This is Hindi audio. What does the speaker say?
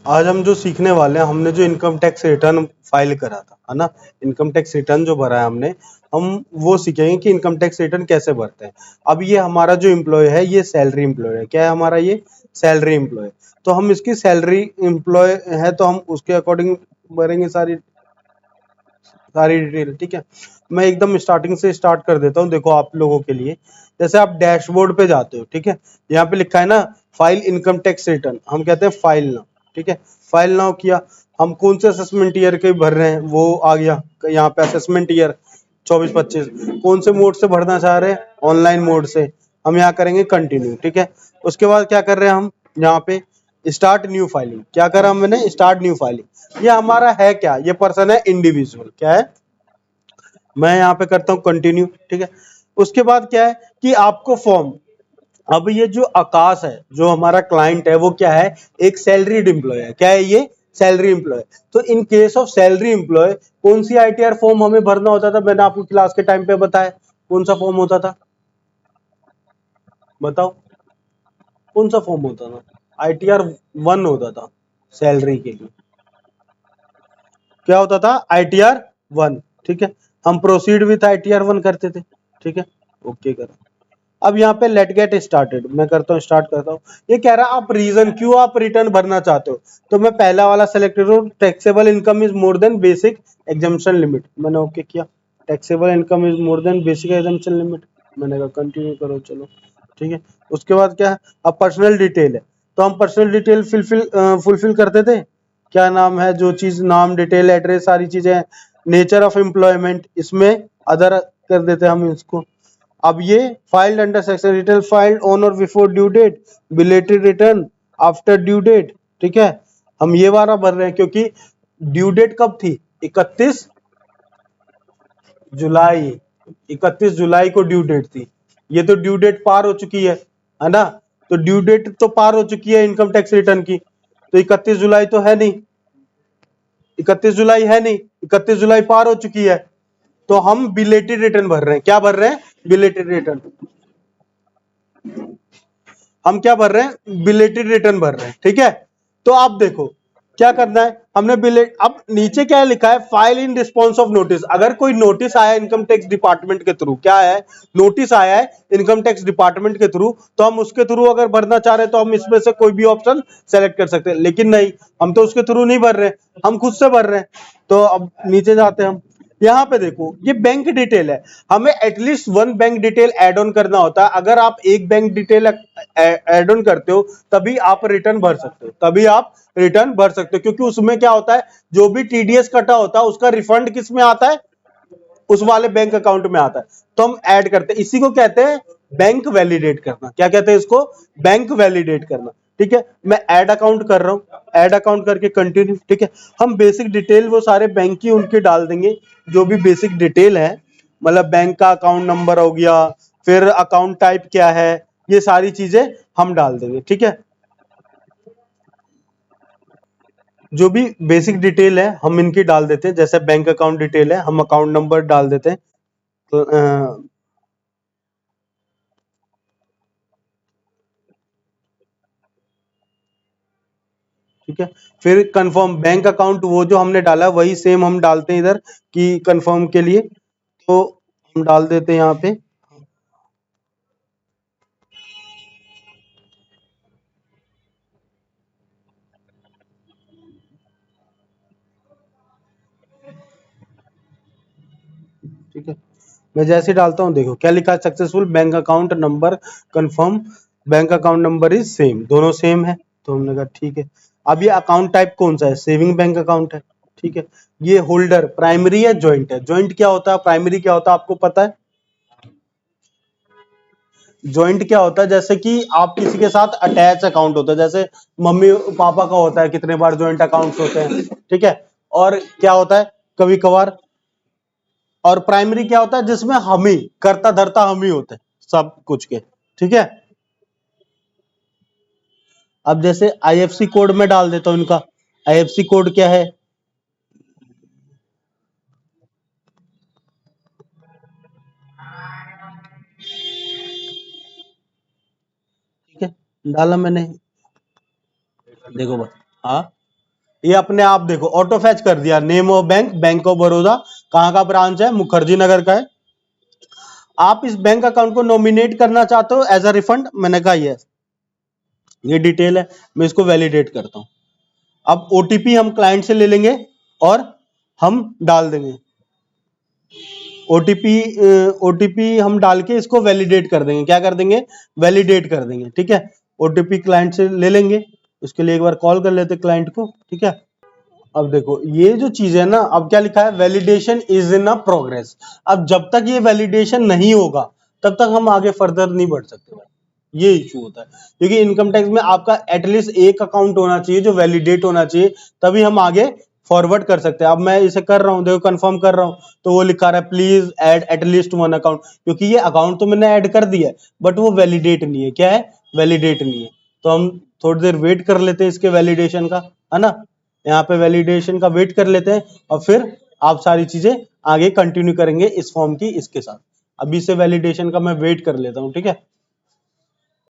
आज हम जो सीखने वाले हैं, हमने जो इनकम टैक्स रिटर्न फाइल करा था, है ना, इनकम टैक्स रिटर्न जो भरा है हमने, हम वो सीखेंगे कि इनकम टैक्स रिटर्न कैसे भरते हैं। अब ये हमारा जो एम्प्लॉय है, ये सैलरी एम्प्लॉय है। क्या है हमारा? ये सैलरी एम्प्लॉय। तो हम इसकी सैलरी एम्प्लॉय है तो हम उसके अकॉर्डिंग भरेंगे सारी सारी डिटेल। ठीक है, मैं एकदम स्टार्टिंग से स्टार्ट कर देता हूँ, देखो आप लोगों के लिए। जैसे आप डैशबोर्ड पे जाते हो, ठीक है, यहाँ पे लिखा है ना फाइल इनकम टैक्स रिटर्न, हम कहते हैं फाइल नाउ। ठीक है, फाइल नाउ किया, हम कौन से असेसमेंट ईयर के भर रहे हैं वो आ गया यहाँ पे, असेसमेंट ईयर 24-25। कौन से मोड से भरना चाह रहे हैं? ऑनलाइन मोड से। हम यहाँ करेंगे कंटिन्यू। ठीक है, उसके बाद क्या कर रहे हैं हम यहाँ पे? Start new filing. क्या करा हमने? Start new filing. ये हमारा है क्या? ये पर्सन है इंडिविजुअल। क्या है? मैं यहाँ पे करता हूँ कंटिन्यू। ठीक है, उसके बाद क्या है कि आपको फॉर्म, अब ये जो आकाश है, जो हमारा क्लाइंट है, वो क्या है? एक सैलरीड एम्प्लॉय है। क्या है ये? Salary employ. तो in case of salary employ कौन सी आईटीआर फॉर्म हमें भरना होता था? मैंने आपको क्लास के टाइम पे बताया, कौन सा फॉर्म होता था? बताओ, कौन सा फॉर्म होता था? आईटीआर 1 होता था सैलरी के लिए। क्या होता था? आईटीआर 1। ठीक है, हम प्रोसीड विथ आईटीआर 1 करते थे। ठीक है, ओके करो। अब यहाँ पे लेट गेट स्टार्टेड मैं करता हूँ, स्टार्ट करता हूँ। ये कह रहा है आप रीजन क्यों आप रिटर्न भरना चाहते हो, तो मैं पहला वाला सेलेक्ट करूँ, taxable income is more than basic exemption limit. मैंने ओके किया, taxable income is more than basic exemption limit. मैंने कहा कंटिन्यू करो, चलो। ठीक है, उसके बाद क्या है? अब पर्सनल डिटेल है, तो हम पर्सनल डिटेल फुलफिल करते थे। क्या नाम है जो चीज, नाम, डिटेल, एड्रेस, सारी चीजें। नेचर ऑफ एम्प्लॉयमेंट, इसमें अदर कर देते हम इसको। अब ये filed under section return filed on और before due date, belated return after due date. ठीक है, हम ये वाला भर रहे हैं क्योंकि ड्यू डेट कब थी? 31 जुलाई। 31 जुलाई को ड्यू डेट थी। ये तो ड्यू डेट पार हो चुकी है ना? तो ड्यू डेट तो पार हो चुकी है इनकम टैक्स रिटर्न की, तो 31 जुलाई तो है नहीं, 31 जुलाई है नहीं, 31 जुलाई पार हो चुकी है। तो हम बिलेटेड रिटर्न भर रहे हैं। क्या भर रहे हैं? Belated return. हम क्या भर रहे हैं? बिलेटेड रिटर्न भर रहे हैं। ठीक है, तो आप देखो क्या करना है हमने बिलेट। अब नीचे क्या लिखा है? File in response of notice. अगर कोई नोटिस आया इनकम टैक्स डिपार्टमेंट के थ्रू, क्या है? नोटिस आया है इनकम टैक्स डिपार्टमेंट के थ्रू, तो हम उसके थ्रू अगर भरना चाह रहे हैं तो हम इसमें से कोई भी ऑप्शन सेलेक्ट कर सकते हैं। लेकिन नहीं, हम तो उसके थ्रू नहीं भर रहे, हम खुद से भर रहे हैं। तो अब नीचे जाते हैं हम, यहाँ पे देखो ये बैंक डिटेल है, हमें at least 1 bank detail add on करना होता है। अगर आप एक बैंक डिटेल ऐड ऑन करते हो तभी आप रिटर्न भर सकते हो, तभी आप रिटर्न भर सकते हो, क्योंकि उसमें क्या होता है, जो भी टीडीएस कटा होता है उसका रिफंड किस में आता है? उस वाले बैंक अकाउंट में आता है। तो हम ऐड करते हैं, इसी को कहते हैं बैंक वैलिडेट करना। क्या कहते हैं इसको? बैंक वैलिडेट करना। ठीक है, मैं ऐड अकाउंट कर रहा हूं, ऐड अकाउंट करके कंटिन्यू। ठीक है, हम बेसिक डिटेल वो सारे बैंक की उनके डाल देंगे, जो भी बेसिक डिटेल है, मतलब बैंक का अकाउंट नंबर हो गया, फिर अकाउंट टाइप क्या है, ये सारी चीजें हम डाल देंगे। ठीक है, जो भी बेसिक डिटेल है हम इनकी डाल देते हैं। जैसे बैंक अकाउंट डिटेल है, हम अकाउंट नंबर डाल देते हैं। तो ठीक है, फिर कंफर्म बैंक अकाउंट वो जो हमने डाला वही सेम हम डालते हैं इधर कि कंफर्म के लिए। तो हम डाल देते हैं यहाँ पे। ठीक है, मैं जैसे डालता हूँ देखो क्या लिखा है? Successful bank account number confirm, bank account number is same, दोनों सेम है। तो हमने कहा ठीक है। अब ये अकाउंट टाइप कौन सा है? सेविंग बैंक अकाउंट है। ठीक है, ये होल्डर प्राइमरी है, ज्वाइंट है? ज्वाइंट क्या होता है, प्राइमरी क्या होता है, आपको पता है? ज्वाइंट क्या होता है? जैसे कि आप किसी के साथ अटैच अकाउंट होता है, जैसे मम्मी पापा का होता है, कितने बार ज्वाइंट अकाउंट्स होते हैं। ठीक है, और क्या होता है कभी कभार, और प्राइमरी क्या होता है? जिसमें हम ही करता धरता हम ही होते हैं सब कुछ के। ठीक है, अब जैसे आईएफसी कोड में डाल देता हूं इनका। आईएफसी कोड क्या है? ठीक है, डाला मैंने, देखो बस हाँ, ये अपने आप देखो ऑटो फैच कर दिया। Name of bank, bank of Baroda. कहाँ का ब्रांच है? मुखर्जी नगर का है। आप इस बैंक अकाउंट को नॉमिनेट करना चाहते हो एज अ रिफंड? मैंने कहा यस। ये डिटेल है, मैं इसको वैलिडेट करता हूं। अब ओटीपी हम क्लाइंट से ले लेंगे और हम डाल देंगे ओटीपी। ओटीपी हम डाल के इसको वैलिडेट कर देंगे। क्या कर देंगे? वैलिडेट कर देंगे। ठीक है, ओटीपी क्लाइंट से ले लेंगे। उसके लिए एक बार कॉल कर लेते क्लाइंट को। ठीक है, अब देखो ये जो चीज है ना, अब क्या लिखा है? Validation is in a progress. अब जब तक ये वैलिडेशन नहीं होगा तब तक हम आगे फर्दर नहीं बढ़ सकते भाई। ये इशू होता है, क्योंकि इनकम टैक्स में आपका एटलीस्ट एक अकाउंट होना चाहिए जो वैलिडेट होना चाहिए, तभी हम आगे फॉरवर्ड कर सकते हैं। अब मैं इसे कर रहा हूँ, देखो कंफर्म कर रहा हूँ, तो वो लिखा रहा है please add at least one account, क्योंकि ये अकाउंट तो मैंने ऐड कर दिया है बट वो वैलिडेट नहीं है। क्या है? वैलिडेट नहीं है। तो हम थोड़ी देर वेट कर लेते हैं इसके वैलिडेशन का, है ना। यहाँ पे वैलिडेशन का वेट कर लेते हैं और फिर आप सारी चीजें आगे कंटिन्यू करेंगे इस फॉर्म की इसके साथ। अभी से वैलिडेशन का मैं वेट कर लेता हूँ। ठीक है,